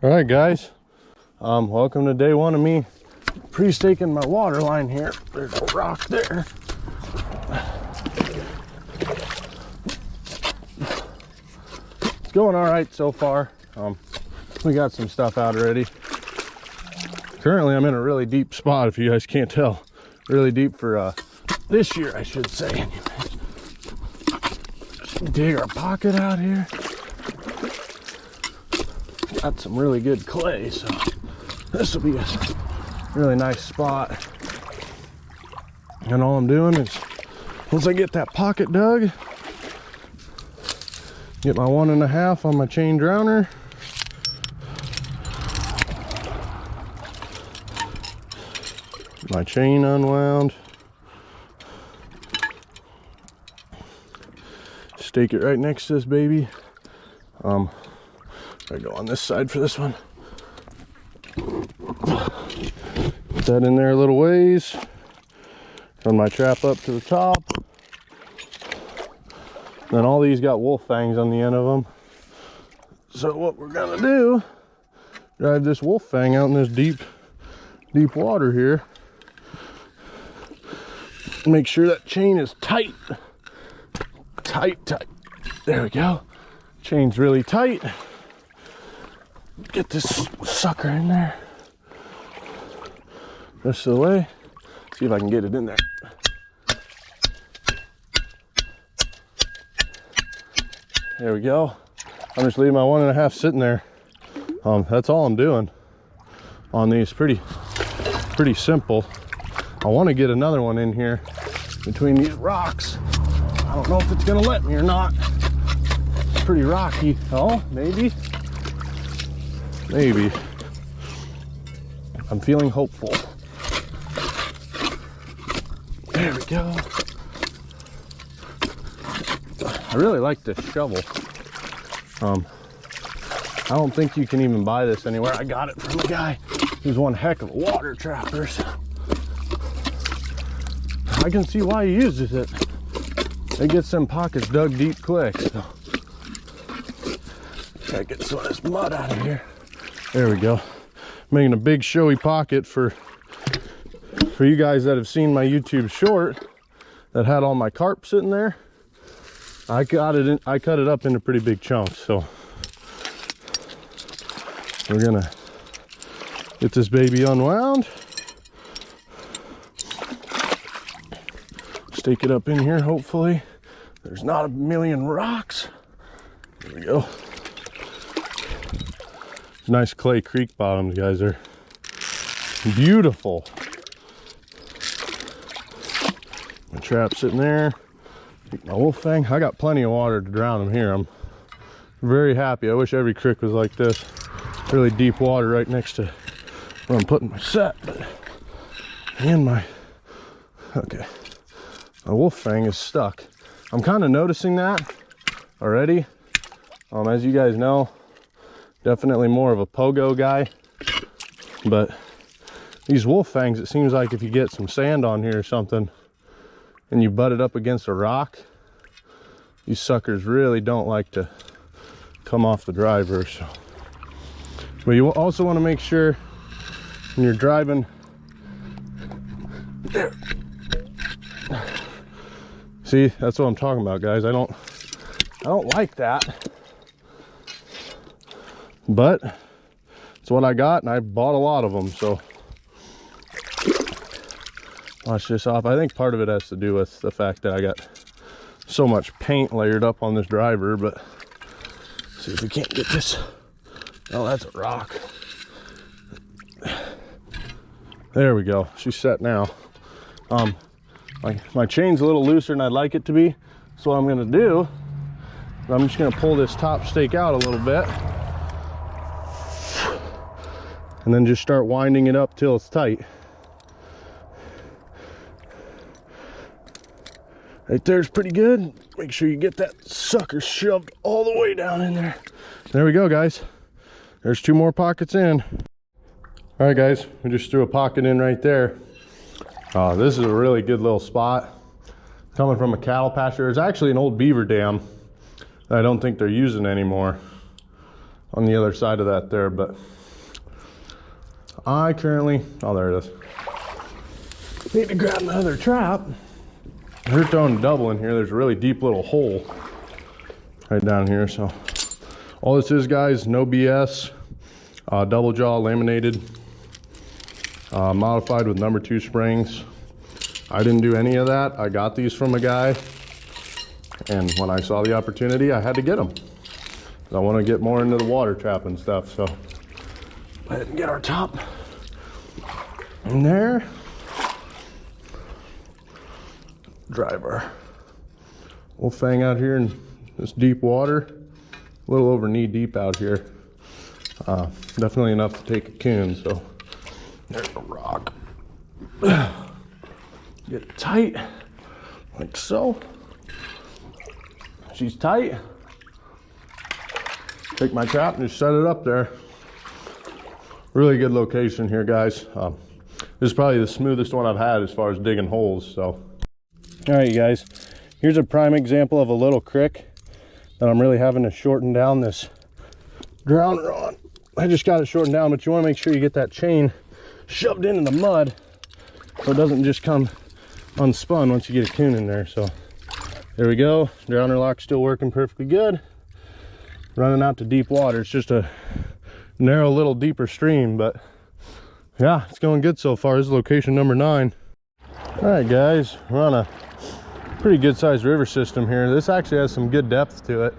All right, guys. Welcome to day one of me pre-staking my water line here. There's a rock there. It's going all right so far. We got some stuff out already. Currently, I'm in a really deep spot, if you guys can't tell. Really deep for this year, I should say. Just dig our pocket out here. Got some really good clay, so this will be a really nice spot. And all I'm doing is, once I get that pocket dug, get my 1.5 on my chain drowner, my chain unwound, stake it right next to this baby. I go on this side for this one. Put that in there a little ways. Run my trap up to the top. Then all these got wolf fangs on the end of them. So what we're gonna do, drive this wolf fang out in this deep water here. Make sure that chain is tight. Tight. There we go. Chain's really tight. Get this sucker in there. Rest of the way. See if I can get it in there. There we go. I'm just leaving my 1.5 sitting there. That's all I'm doing on these. Pretty simple. I want to get another one in here between these rocks. I don't know if it's gonna let me or not. It's pretty rocky. Oh, maybe. Maybe. I'm feeling hopeful. There we go. I really like this shovel. I don't think you can even buy this anywhere. I got it from a guy who's one heck of a water trapper. So I can see why he uses it. It gets them pockets dug deep quick. So gotta get some of this mud out of here. There we go. Making a big showy pocket for you guys that have seen my YouTube short that had all my carp sitting there. I cut it up into pretty big chunks. So we're gonna get this baby unwound. Stake it up in here, hopefully. There's not a million rocks. There we go. Nice clay creek bottoms, guys. Are beautiful. My trap sitting there. Take my wolf fang. I got plenty of water to drown them here. I'm very happy. I wish every creek was like this. Really deep water right next to where I'm putting my set. And my wolf fang is stuck. I'm kind of noticing that already. As you guys know, definitely more of a pogo guy, but these wolf fangs, it seems like if you get some sand on here or something and you butt it up against a rock, these suckers really don't like to come off the driver. So, but you also want to make sure when you're driving there. See, that's what I'm talking about, guys. I don't like that. But it's what I got, and I bought a lot of them. So wash this off. I think part of it has to do with the fact that I got so much paint layered up on this driver. But see if we can't get this. Oh, that's a rock. There we go. She's set now. My chain's a little looser than I'd like it to be. So what I'm gonna do, I'm just gonna pull this top stake out a little bit. And then just start winding it up till it's tight. Right there's pretty good. Make sure you get that sucker shoved all the way down in there. There we go, guys. There's 2 more pockets in. All right, guys, we just threw a pocket in right there. This is a really good little spot. Coming from a cattle pasture. There's actually an old beaver dam that I don't think they're using anymore. on the other side of that there, but I currently, oh, there it is. Need to grab another trap. We're throwing a double in here. There's a really deep little hole right down here. So all this is, guys, no BS, double jaw laminated, modified with number 2 springs. I didn't do any of that. I got these from a guy, and when I saw the opportunity, I had to get them. I want to get more into the water trap and stuff, so go ahead and get our top in there. Drive our little thing out here in this deep water, a little over knee deep out here. Definitely enough to take a coon, so there's a rock. Get it tight, like so. She's tight. Take my trap and just set it up there. Really good location here, guys. This is probably the smoothest one I've had as far as digging holes, so. All right, you guys, here's a prime example of a little creek that I'm really having to shorten down this grounder on. I just got it shortened down, but you want to make sure you get that chain shoved into the mud so it doesn't just come unspun once you get a coon in there. So there we go. Grounder lock still working perfectly good. Running out to deep water. It's just a narrow little deeper stream, but yeah, it's going good so far. This is location number 9. All right, guys, we're on a pretty good sized river system here. This actually has some good depth to it.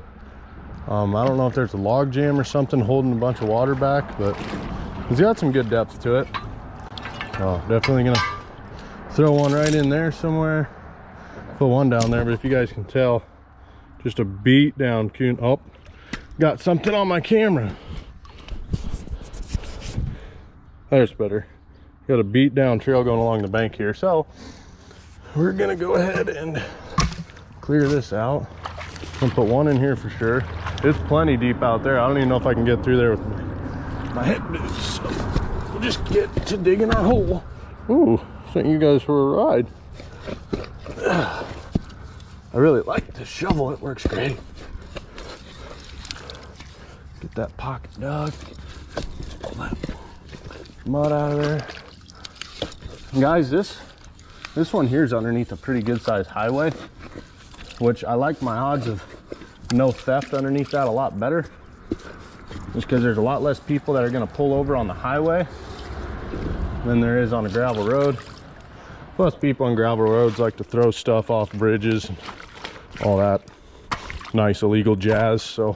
I don't know if there's a log jam or something holding a bunch of water back, but it's got some good depth to it. Oh, definitely gonna throw one right in there somewhere. Put one down there, but if you guys can tell, just a beat down coon. Oh, got something on my camera. There's better. Got a beat down trail going along the bank here. So we're gonna go ahead and clear this out. I'm gonna put one in here for sure. It's plenty deep out there. I don't even know if I can get through there with my head boots. So we'll just get to digging our hole. Ooh, sent you guys for a ride. I really like this shovel. It works great. Get that pocket dug. Pull that mud out of there. And guys, this one here is underneath a pretty good sized highway, which I like my odds of no theft underneath that a lot better, just because there's a lot less people that are going to pull over on the highway than there is on a gravel road. Plus, people on gravel roads like to throw stuff off bridges and all that nice illegal jazz. So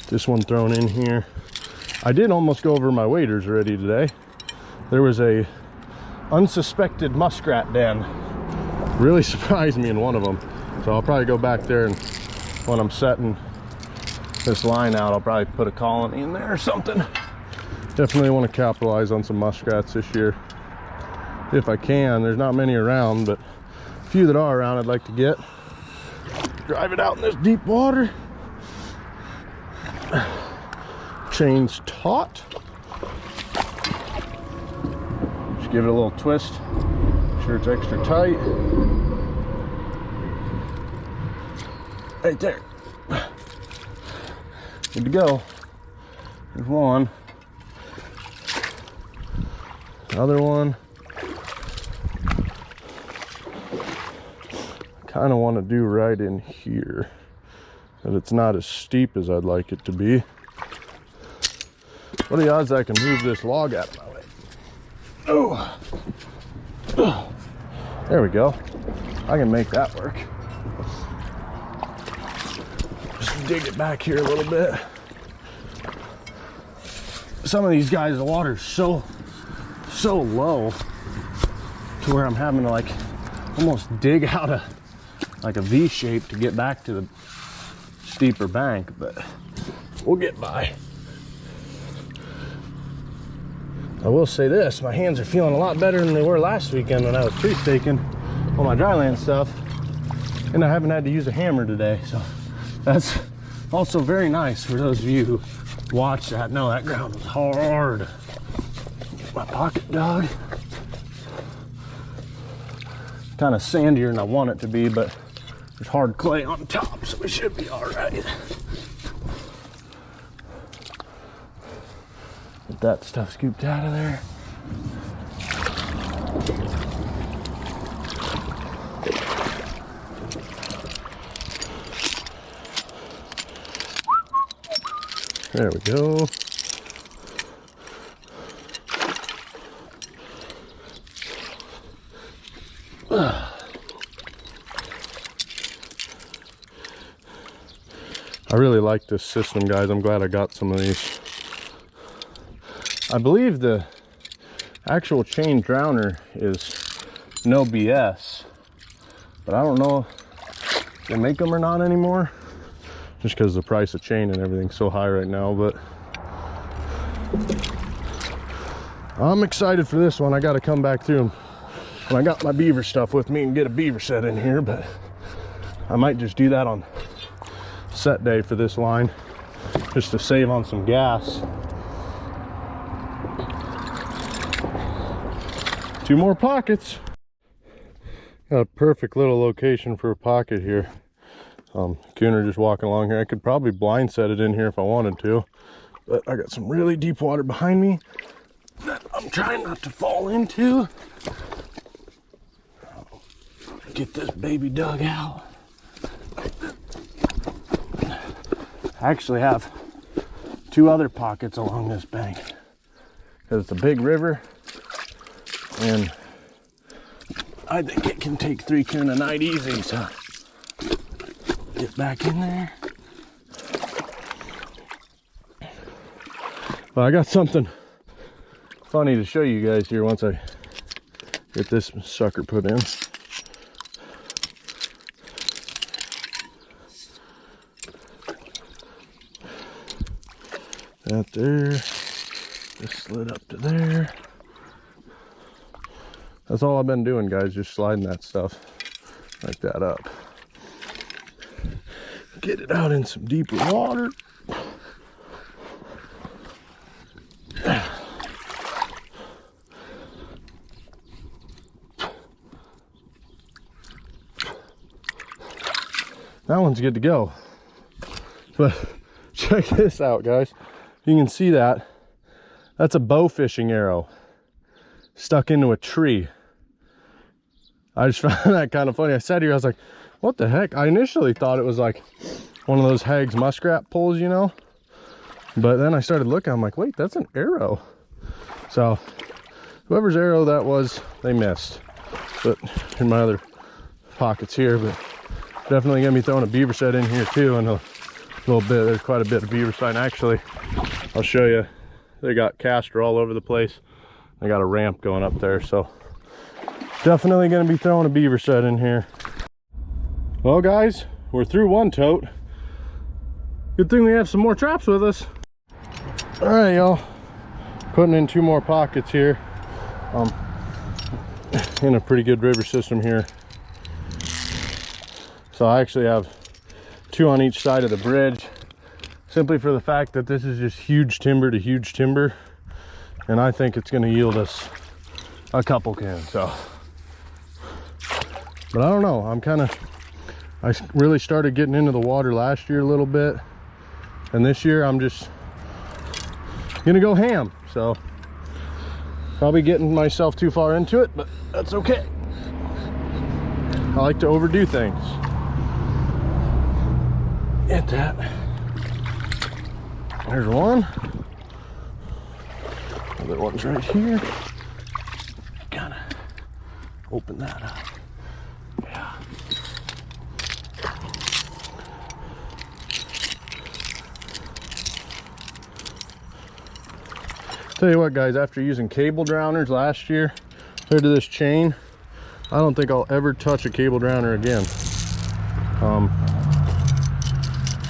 this one thrown in here. I did almost go over my waders already today. There was a unsuspected muskrat den. Really surprised me in one of them. So I'll probably go back there, and when I'm setting this line out, I'll probably put a colony in there or something. Definitely want to capitalize on some muskrats this year if I can. There's not many around, but a few that are around I'd like to get. Drive it out in this deep water. Chain's taut. Just give it a little twist. Make sure it's extra tight. Right there. Good to go. There's one. Another one. Kind of want to do right in here, but it's not as steep as I'd like it to be. What are the odds I can move this log out of my way? Oh, there we go. I can make that work. Just dig it back here a little bit. Some of these guys, the water's so low to where I'm having to like almost dig out a V shape to get back to the steeper bank, but we'll get by. I will say this, my hands are feeling a lot better than they were last weekend when I was tree staking all my dryland stuff, and I haven't had to use a hammer today, so that's also very nice for those of you who watch that. No, that ground was hard. Get my pocket dog. Kind of sandier than I want it to be, but There's hard clay on top, so we should be all right. Get that stuff scooped out of there. There we go. I really like this system, guys. I'm glad I got some of these. I believe the actual chain drowner is no BS, but I don't know if they make them or not anymore, just because the price of chain and everything's so high right now. But I'm excited for this one. I got to come back through them when I got my beaver stuff with me and get a beaver set in here, but I might just do that on set day for this line, just to save on some gas. 2 more pockets. Got a perfect little location for a pocket here. Cooner just walking along here. I could probably blind set it in here if I wanted to, but I got some really deep water behind me that I'm trying not to fall into. Get this baby dug out. I actually have 2 other pockets along this bank because it's a big river, and I think it can take 3 coon a night easy. So get back in there. Well, I got something funny to show you guys here once I get this sucker put in. That there, just slid up to there. That's all I've been doing, guys, just sliding that stuff like that up. Get it out in some deeper water. That one's good to go. But check this out, guys. You can see that. That's a bow fishing arrow stuck into a tree. I just found that kind of funny. I sat here, I was like, what the heck? I initially thought it was like one of those Hagg's muskrat poles, you know? But then I started looking, I'm like, wait, that's an arrow. So whoever's arrow that was, they missed. But in my other pockets here, but definitely gonna be throwing a beaver set in here too in a little bit. There's quite a bit of beaver sign. Actually, I'll show you. They got castor all over the place. I got a ramp going up there, so definitely gonna be throwing a beaver set in here. Well, guys, we're through one tote. Good thing we have some more traps with us. All right, y'all, putting in 2 more pockets here. In a pretty good river system here. So I actually have 2 on each side of the bridge, simply for the fact that this is just huge timber to huge timber, and I think it's going to yield us a couple cans. So, but I don't know, I really started getting into the water last year a little bit, and this year I'm just gonna go ham. So probably getting myself too far into it, but that's okay. I like to overdo things. Get that. There's one. Other one's right here. Gotta open that up. Yeah. Tell you what, guys, after using cable drowners last year compared to this chain, I don't think I'll ever touch a cable drowner again.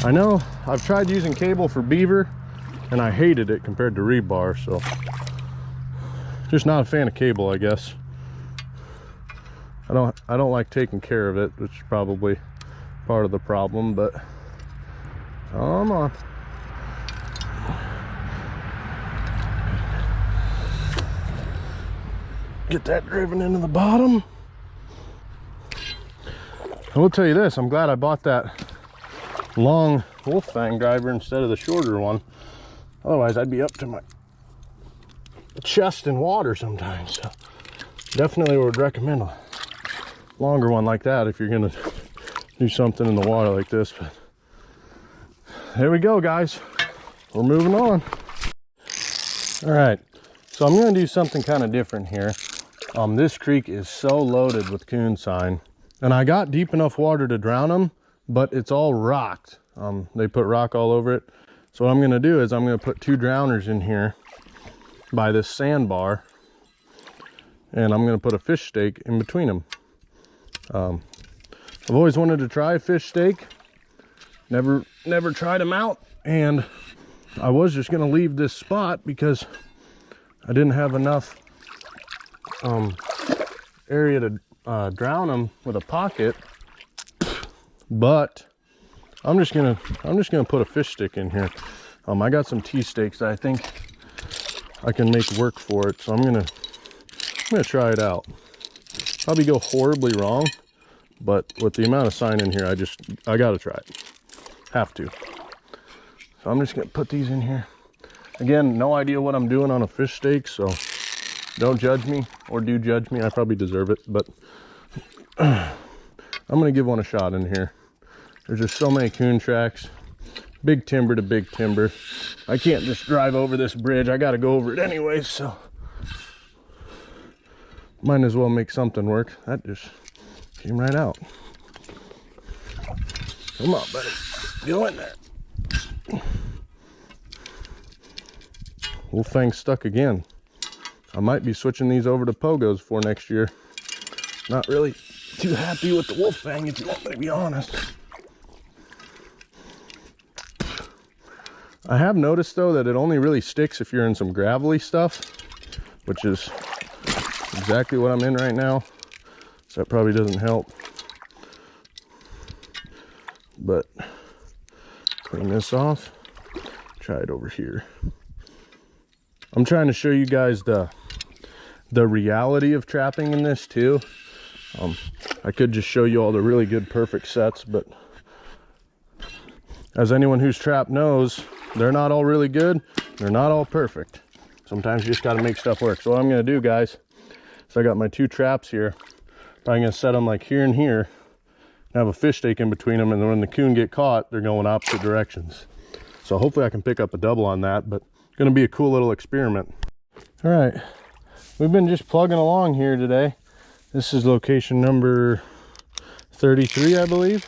I know I've tried using cable for beaver and I hated it compared to rebar, so just not a fan of cable, I guess. I don't like taking care of it, which is probably part of the problem, but come on. Get that driven into the bottom. I will tell you this, I'm glad I bought that long wolf fang driver instead of the shorter one. Otherwise I'd be up to my chest in water sometimes. So definitely would recommend a longer one like that if you're gonna do something in the water like this. But there we go, guys, we're moving on. All right, so I'm gonna do something kind of different here. This creek is so loaded with coon sign, and I got deep enough water to drown them, but it's all rocked. They put rock all over it. So what I'm gonna do is I'm gonna put 2 drowners in here by this sandbar, and I'm gonna put a fish stake in between them. I've always wanted to try a fish stake, never tried them out, and I was just gonna leave this spot because I didn't have enough area to drown them with a pocket. But I'm just gonna put a fish stick in here. I got some T-stakes that I think I can make work for it, so I'm gonna try it out. Probably go horribly wrong, but with the amount of sign in here, I gotta try it. Have to. So I'm just gonna put these in here. Again, no idea what I'm doing on a fish stake, so don't judge me, or do judge me. I probably deserve it, but I'm gonna give one a shot in here. There's just so many coon tracks, big timber to big timber. I can't just drive over this bridge. I gotta go over it anyway, so might as well make something work. That just came right out. Come on, buddy, go in there. Wolf fang stuck again. I might be switching these over to pogos for next year. Not really too happy with the wolf fang, if you want me to be honest. I have noticed though that it only really sticks if you're in some gravelly stuff, which is exactly what I'm in right now, so that probably doesn't help. But clean this off, try it over here. I'm trying to show you guys the reality of trapping in this too. I could just show you all the really good perfect sets, but as anyone who's trapped knows, they're not all really good, they're not all perfect. Sometimes you just got to make stuff work. So what I'm going to do, guys, is I got my 2 traps here. Probably going to set them like here and here, and have a fish stake in between them, and then when the coon get caught, they're going opposite directions. So hopefully I can pick up a double on that, but it's going to be a cool little experiment. All right, we've been just plugging along here today. This is location number 33, I believe,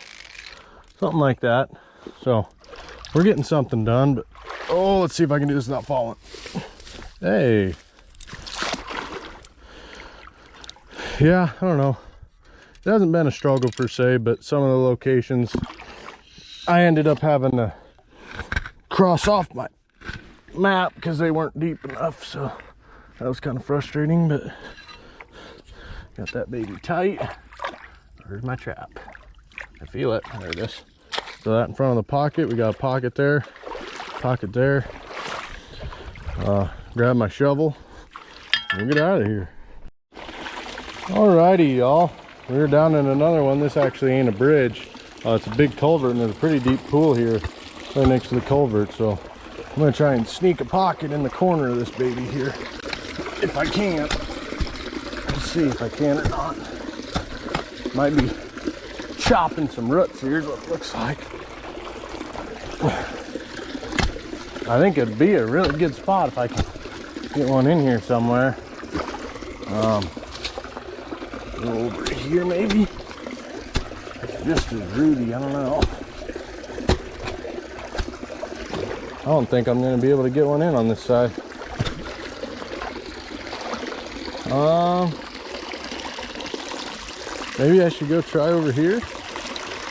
something like that. So we're getting something done, but oh, let's see if I can do this without falling. Hey, yeah, I don't know, it hasn't been a struggle per se, but some of the locations I ended up having to cross off my map because they weren't deep enough, so that was kind of frustrating. But got that baby tight. There's my trap. I feel it. There it is. So that in front of the pocket, we got a pocket there, pocket there. Grab my shovel and get out of here. Alrighty, y'all, we're down in another one. This actually ain't a bridge. It's a big culvert, and there's a pretty deep pool here right next to the culvert. So I'm gonna try and sneak a pocket in the corner of this baby here if I can. Let's see if I can or not. Might be chopping some roots here is what it looks like. I think it'd be a really good spot if I can get one in here somewhere. Over here maybe. It's just as rooty, I don't know. I don't think I'm gonna be able to get one in on this side. Maybe I should go try over here.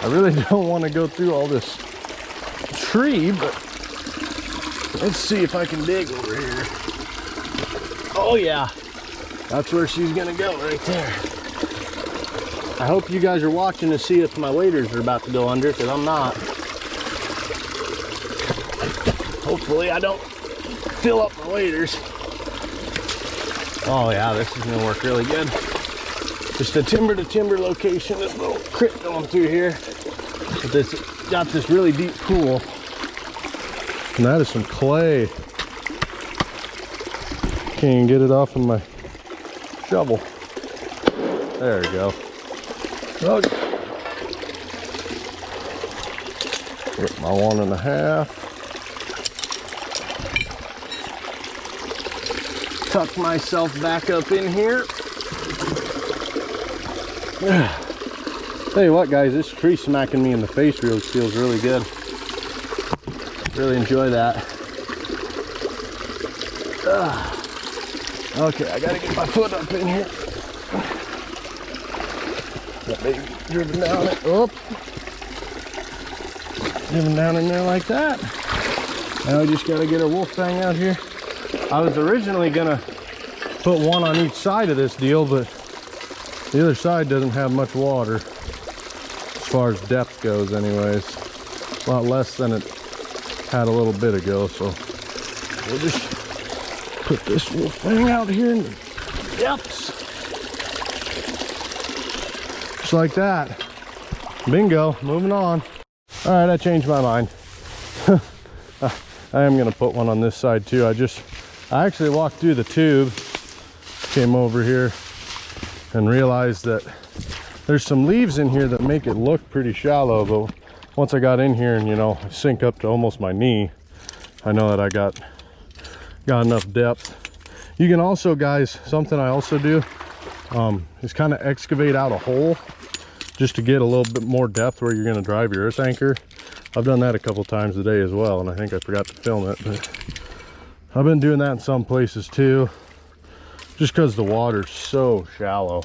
I really don't want to go through all this tree, but let's see if I can dig over here. Oh yeah, that's where she's gonna go, right there. I hope you guys are watching to see if my waders are about to go under, because I'm not. Hopefully I don't fill up my waders. Oh yeah, this is gonna work really good. just a timber to timber location. This little creek going through here. But this got this really deep pool. And that is some clay. Can't even get it off of my shovel. There we go. Okay. Get my 1.5. Tuck myself back up in here. Tell you what, guys, this tree smacking me in the face feels really good. Really enjoy that. Okay, I gotta get my foot up in here. That baby driven down it. Oh, driven down in there like that. Now we just gotta get our wolf fang out here. I was originally gonna put one on each side of this deal, but the other side doesn't have much water as far as depth goes anyways. A lot less than it had a little bit ago, so we'll just put this wolf fang out here in the depths. Just like that. Bingo, moving on. All right, I changed my mind. I am gonna put one on this side too. I actually walked through the tube, came over here and realized that there's some leaves in here that make it look pretty shallow, but once I got in here and, you know, sink up to almost my knee, I know that I got enough depth. You can also, guys, something I also do is kind of excavate out a hole just to get a little bit more depth where you're going to drive your earth anchor. I've done that a couple times today as well, and I think I forgot to film it, but I've been doing that in some places too, just because the water's so shallow.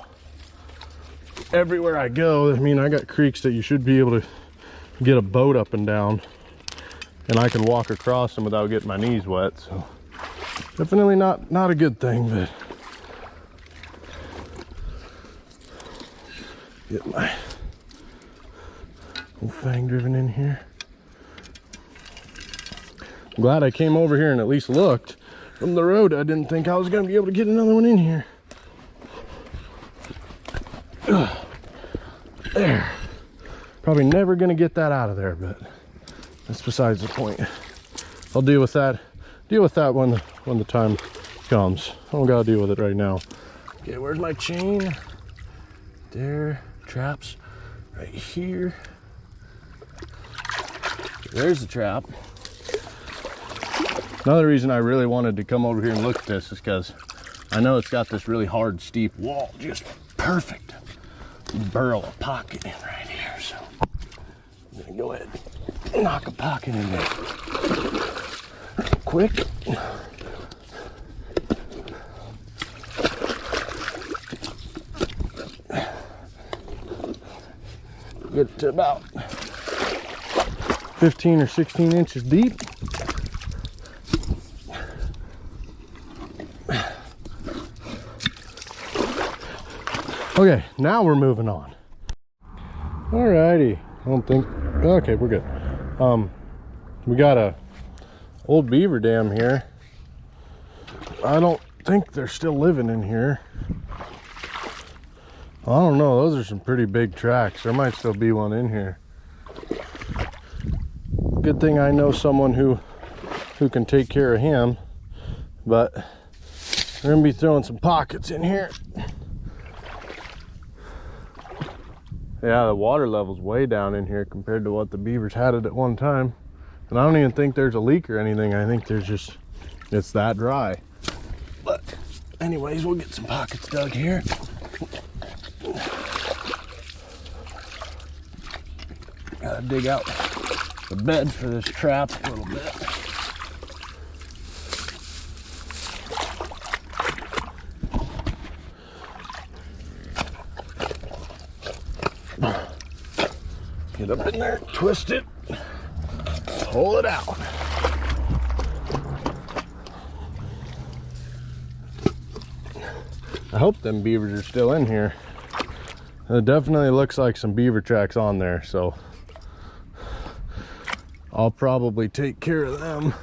Everywhere I go, I mean, I got creeks that you should be able to get a boat up and down, and I can walk across them without getting my knees wet, so definitely not a good thing. But get my little fang driven in here. I'm glad I came over here and at least looked. From the road, I didn't think I was going to be able to get another one in here. There. Probably never going to get that out of there, but that's besides the point. I'll deal with that. Deal with that when the time comes. I don't gotta deal with it right now. Okay, where's my chain? There. Traps right here. There's the trap. Another reason I really wanted to come over here and look at this is because I know it's got this really hard, steep wall, just perfect. Burrow a pocket in right here, so I'm gonna go ahead and knock a pocket in there. Quick. Get it to about 15 or 16 inches deep. Okay, now we're moving on. Alrighty, I don't think, okay, we're good. We got a old beaver dam here. I don't think they're still living in here. I don't know, those are some pretty big tracks. There might still be one in here. Good thing I know someone who can take care of him, but we're gonna be throwing some pockets in here. Yeah, the water level's way down in here compared to what the beavers had it at one time. And I don't even think there's a leak or anything. I think there's just, it's that dry. But anyways, we'll get some pockets dug here. Gotta dig out the bed for this trap a little bit. Get up in there, twist it, pull it out. I hope them beavers are still in here. It definitely looks like some beaver tracks on there, so I'll probably take care of them.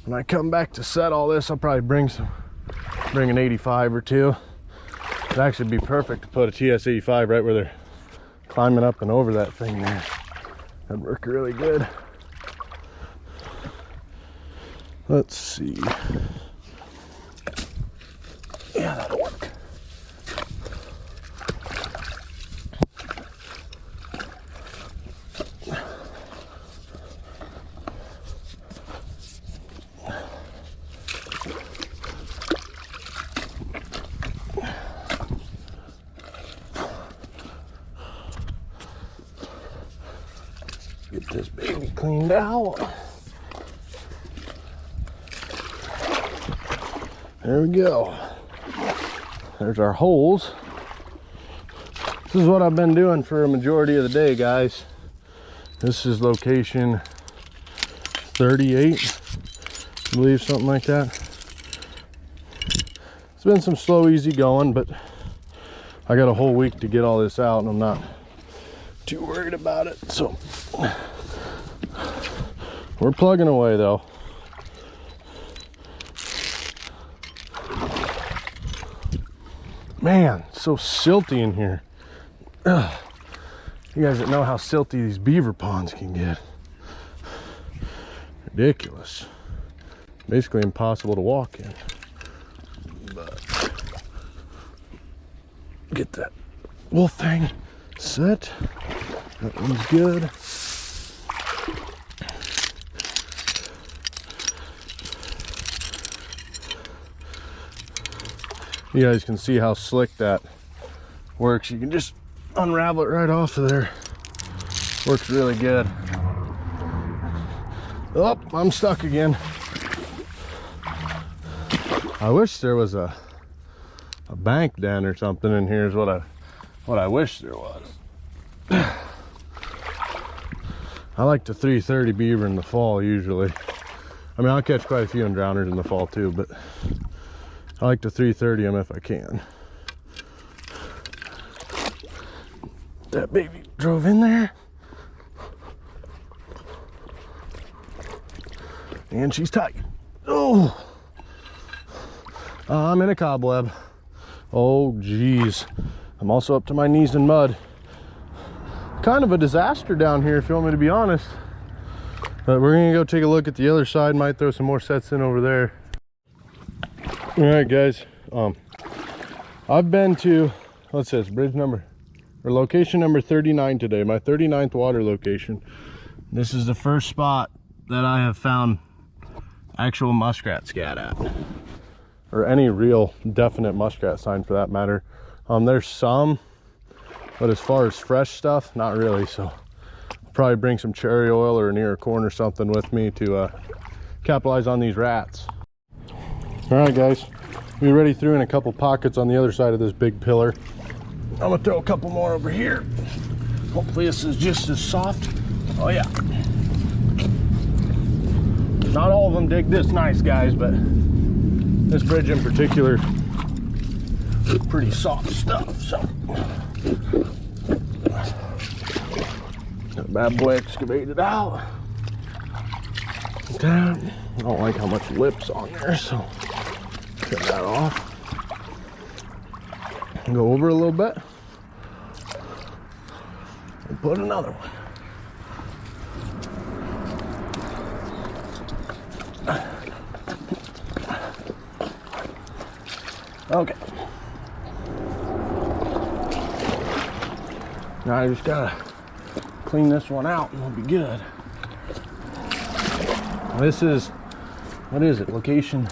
When I come back to set all this, I'll probably bring an 85 or two. It'd actually be perfect to put a TS-85 right where they're climbing up and over that thing there. That'd work really good. Let's see. Yeah, that'll work. Get this baby cleaned out. There we go. There's our holes. This is what I've been doing for a majority of the day, guys. This is location 38, I believe, something like that. It's been some slow, easy going, but I got a whole week to get all this out and I'm not too worried about it. So we're plugging away though. Man, it's so silty in here. Ugh. You guys that know how silty these beaver ponds can get. Ridiculous. Basically impossible to walk in. But get that wolf thing set. That one's good. You guys can see how slick that works. You can just unravel it right off of there. Works really good. Oh, I'm stuck again. I wish there was a bank den or something in here is what I wish there was. I like the 330 beaver in the fall usually. I mean, I'll catch quite a few in drowners in the fall too, but I like to 330 them if I can. That baby drove in there. And she's tight. Oh! I'm in a cobweb. Oh, geez. I'm also up to my knees in mud. Kind of a disaster down here, if you want me to be honest. But we're gonna go take a look at the other side. Might throw some more sets in over there. All right, guys. I've been to, what's this, bridge number, or location number 39 today, my 39th water location. This is the first spot that I have found actual muskrat scat at, or any real definite muskrat sign for that matter. There's some, but as far as fresh stuff, not really. So I'll probably bring some cherry oil or an ear of corn or something with me to capitalize on these rats. All right, guys, we already threw in a couple pockets on the other side of this big pillar. I'm gonna throw a couple more over here. Hopefully this is just as soft. Oh yeah. Not all of them dig this nice, guys, but this bridge in particular is pretty soft stuff. So that bad boy excavated out. Down. I don't like how much lip's on there, so cut that off. Go over a little bit and put another one. Okay. Now I just gotta clean this one out and we'll be good. This is, what is it, location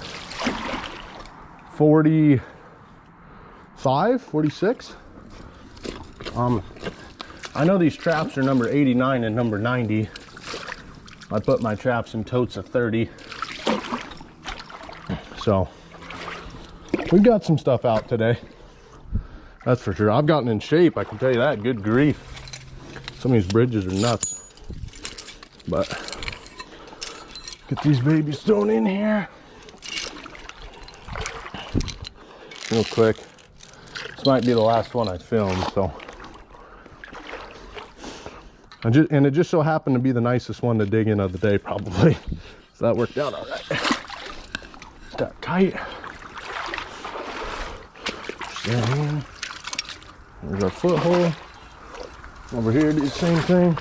45, 46? I know these traps are number 89 and number 90. I put my traps in totes of 30. So we've got some stuff out today. That's for sure. I've gotten in shape, I can tell you that. Good grief. Some of these bridges are nuts. But get these babies thrown in here. Real quick. This might be the last one I filmed, so. And it just so happened to be the nicest one to dig in of the day, probably. So that worked out all right. Got tight. Down here. There's our foothold. Over here, do the same thing.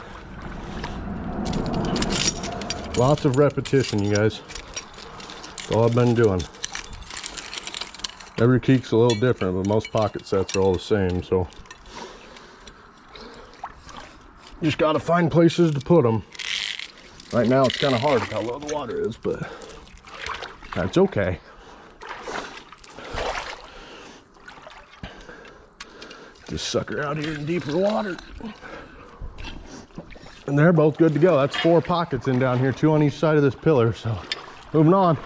Lots of repetition, you guys. That's all I've been doing. Every keek's a little different, but most pocket sets are all the same, so you just gotta find places to put them. Right now it's kind of hard with how low the water is, but that's okay. Just sucker out here in deeper water. And they're both good to go. That's 4 pockets in down here, 2 on each side of this pillar. So moving on.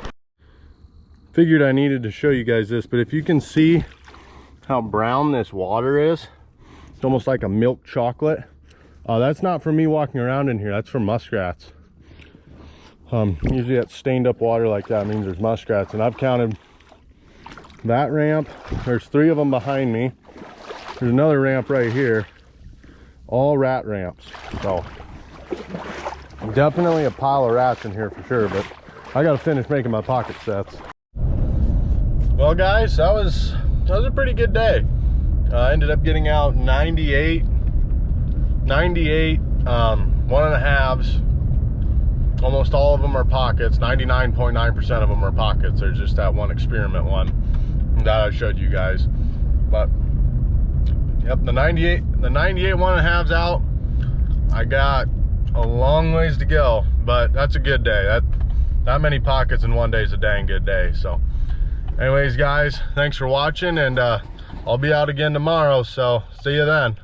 Figured I needed to show you guys this, but if you can see how brown this water is, it's almost like a milk chocolate. That's not for me walking around in here, that's for muskrats. Usually that stained up water like that means there's muskrats, and I've counted that ramp. There's 3 of them behind me. There's another ramp right here, all rat ramps. So definitely a pile of rats in here for sure, but I gotta finish making my pocket sets. Well guys, that was a pretty good day. I ended up getting out 98 1.5s. Almost all of them are pockets. 99.9% of them are pockets. There's just that one experiment one that I showed you guys. But yep, the 98 1.5s out. I got a long ways to go, but that's a good day. That many pockets in one day is a dang good day. So anyways guys, thanks for watching, and I'll be out again tomorrow, so see you then.